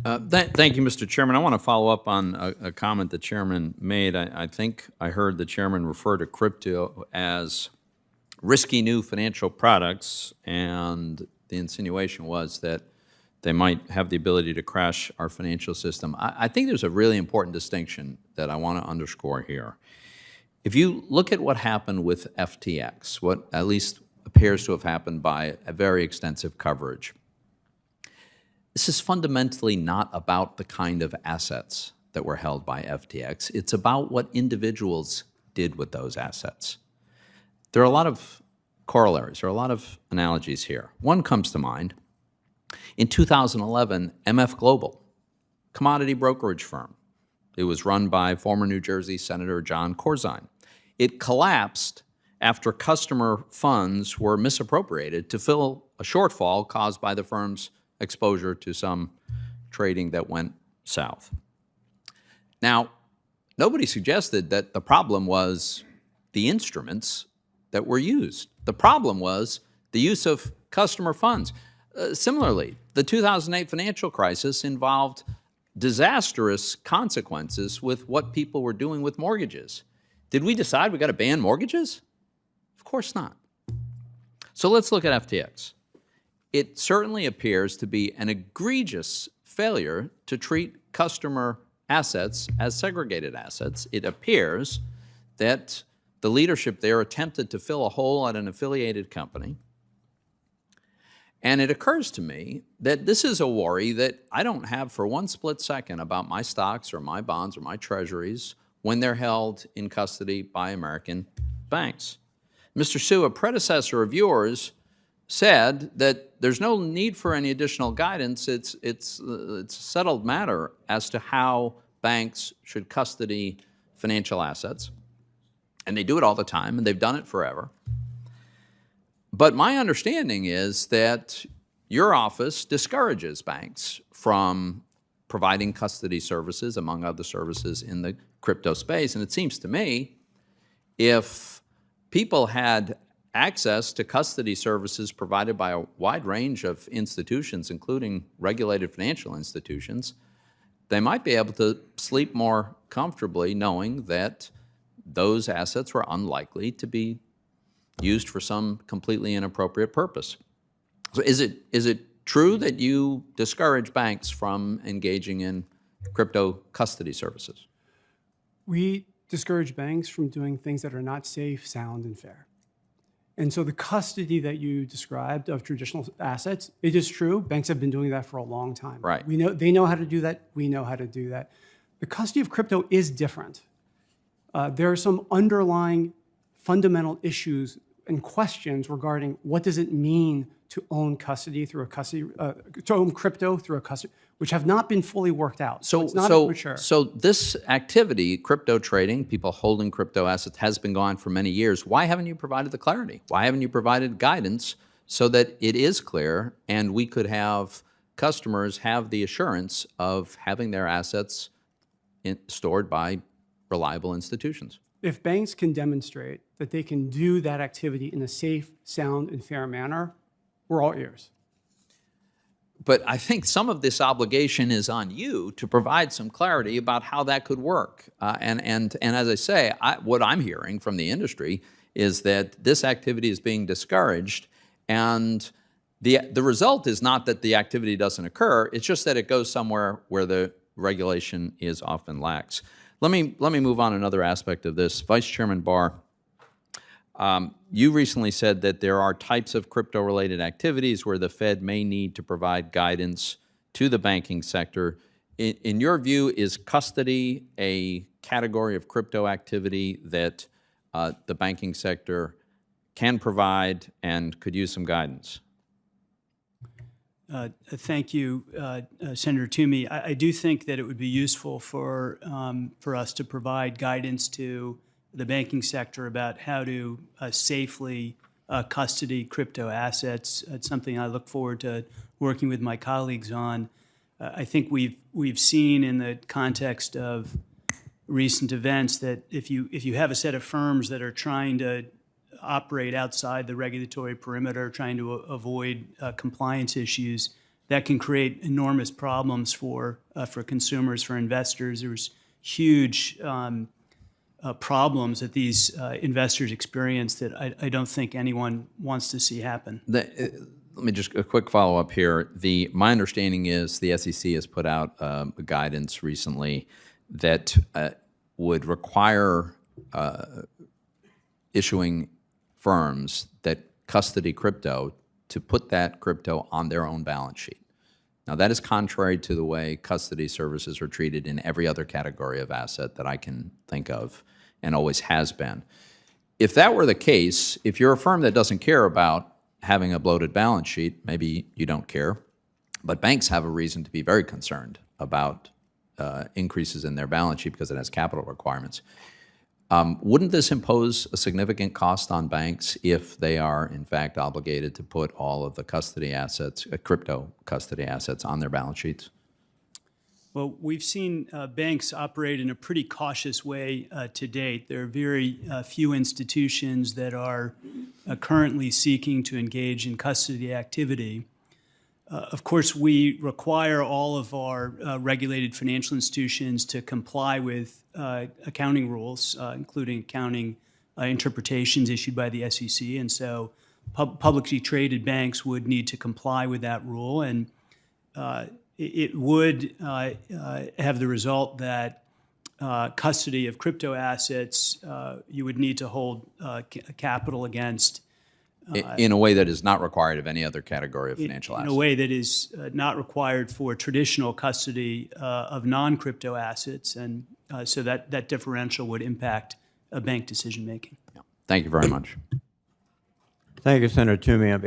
Thank you, Mr. Chairman. I want to follow up on a comment the chairman made. I think I heard the chairman refer to crypto as risky new financial products, and the insinuation was that they might have the ability to crash our financial system. I think there's a really important distinction that I want to underscore here. If you look at what happened with FTX, what at least appears to have happened by a very extensive coverage, this is fundamentally not about the kind of assets that were held by FTX. It's about what individuals did with those assets. There are a lot of corollaries, there are a lot of analogies here. One comes to mind. In 2011, MF Global, commodity brokerage firm. It was run by former New Jersey Senator John Corzine. It collapsed after customer funds were misappropriated to fill a shortfall caused by the firm's exposure to some trading that went south. Now, nobody suggested that the problem was the instruments that were used. The problem was the use of customer funds. Similarly, the 2008 financial crisis involved disastrous consequences with what people were doing with mortgages. Did we decide we got to ban mortgages? Of course not. So let's look at FTX. It certainly appears to be an egregious failure to treat customer assets as segregated assets. It appears that the leadership there attempted to fill a hole at an affiliated company. And it occurs to me that this is a worry that I don't have for one split second about my stocks or my bonds or my treasuries when they're held in custody by American banks. Mr. Su, a predecessor of yours, said that there's no need for any additional guidance. It's a settled matter as to how banks should custody financial assets. And they do it all the time, and they've done it forever. But my understanding is that your office discourages banks from providing custody services, among other services, in the crypto space. And it seems to me if people had access to custody services provided by a wide range of institutions, including regulated financial institutions, they might be able to sleep more comfortably knowing that those assets were unlikely to be used for some completely inappropriate purpose. So is it true that you discourage banks from engaging in crypto custody services? We discourage banks from doing things that are not safe, sound, and fair. And so the custody that you described of traditional assets, it is true. Banks have been doing that for a long time. Right. We know they know how to do that. We know how to do that. The custody of crypto is different. There are some underlying fundamental issues and questions regarding what does it mean to own custody through a custody, to own crypto through a custody, which have not been fully worked out. So it's not mature. So this activity, crypto trading, people holding crypto assets, has been going on for many years. Why haven't you provided the clarity? Why haven't you provided guidance so that it is clear and we could have customers have the assurance of having their assets stored by reliable institutions? If banks can demonstrate that they can do that activity in a safe, sound, and fair manner, we're all ears. But I think some of this obligation is on you to provide some clarity about how that could work. And as I say, what I'm hearing from the industry is that this activity is being discouraged, and the result is not that the activity doesn't occur, it's just that it goes somewhere where the regulation is often lax. Let me move on to another aspect of this. Vice Chairman Barr, you recently said that there are types of crypto-related activities where the Fed may need to provide guidance to the banking sector. In your view, is custody a category of crypto activity that the banking sector can provide and could use some guidance? Thank you, Senator Toomey. I do think that it would be useful for us to provide guidance to the banking sector about how to safely custody crypto assets. It's something I look forward to working with my colleagues on. I think we've seen in the context of recent events that if you have a set of firms that are trying to operate outside the regulatory perimeter, trying to avoid compliance issues, that can create enormous problems for consumers, for investors. There's huge problems that these investors experience that I don't think anyone wants to see happen. Let me just a quick follow up here. My understanding is the SEC has put out guidance recently that would require issuing firms that custody crypto to put that crypto on their own balance sheet. Now, that is contrary to the way custody services are treated in every other category of asset that I can think of and always has been. If that were the case, if you're a firm that doesn't care about having a bloated balance sheet, maybe you don't care, but banks have a reason to be very concerned about increases in their balance sheet because it has capital requirements. Wouldn't this impose a significant cost on banks if they are, in fact, obligated to put all of the custody assets, crypto custody assets, on their balance sheets? Well, we've seen banks operate in a pretty cautious way to date. There are very few institutions that are currently seeking to engage in custody activity. Of course, we require all of our regulated financial institutions to comply with accounting rules, including accounting interpretations issued by the SEC. And so publicly traded banks would need to comply with that rule. And it would have the result that custody of crypto assets, you would need to hold capital against. In a way that is not required of any other category of financial assets. In a way that is not required for traditional custody of non-crypto assets. And so that differential would impact bank decision making. Yeah. Thank you very much. Thank you, Senator Toomey.